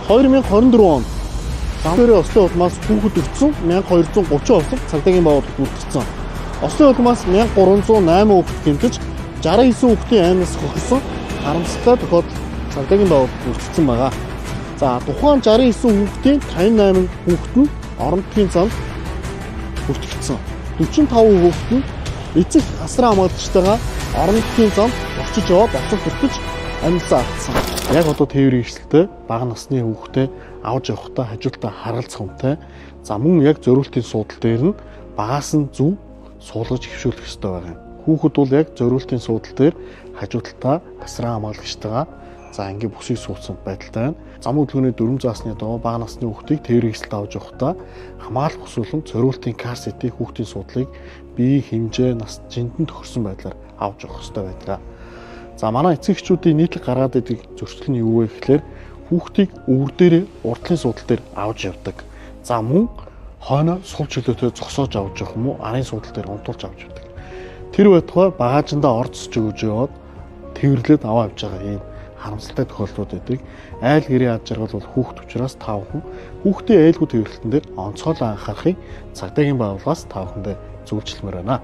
2024 он Замберийн Ослын улмаас хүүхэд өгсөн 1230 орсог цагдаагийн байгууллагад бүртгэгдсэн. Ослын улмаас 1308 хүүхэд гэмтэж 69 хүүхдийн аймнаас хохирсон харамсалтай тохиолдол цагдаагийн байгууллагад бүртгэгдсэн байгаа. За тухайн 69 хүүхдийн 58 хүүхэд нь орон нутгийн замд бүртгэгдсэн. 45 хүүхэд нь эцэг асран хамгаалагчтайгаа орон нутгийн замд очиж яваад оцог бүртгэж амьдсан алдсан. Яг одоо тээврийн ихсэлтэй бага насны хүүхдээ авч явахдаа хажуудаа харгалзах юмтай. За мөн яг зориултын суудал дээр нь багаас нь зөв суулгаж хөвшүүлэх ёстой байгаа юм. Хүүхэд бол яг зориултын суудал дээр хажуудалтаа асран хамгаалагчтайгаа за ингээ бүсийг суудсан байдалтай байна. Зам хөдөлгөөний дүрм заасны доо бага насны хүүхдийг тээврийн ихсэлд авч явахдаа хамгаалах хүсвэл зориултын кассетийн хүүхдийн суудлыг бие хэмжээ нас жинтэн тохирсон байдлаар авч явах ёстой байдаг. За манай эцэг эхчүүдийн нийтлэг гаргаад идэг зөрчил нь юу вэ гэхээр хүүхдийг өвөр дээрээ урдлын суудлын дээр авч явдаг. За мөн хойноо сул чөлөөтэй зогсоож авч явах юм уу арын суудлын дээр унтуулж авч явдаг. Тэр байтугай багаажиндаа орцсож өгж яваад тэрвэрлээд аваа авч байгаа юм харамсалтай тохиолдлууд байдаг. Айл гэрийн ад жаргал бол хүүхд учраас та бүхэн хүүхдийн айлгүй тэрвэрлэлтэн дээр онцгойлон анхаарахыг цагдаагийн байгууллагаас та бүхэндээ зөвлөмөр байна.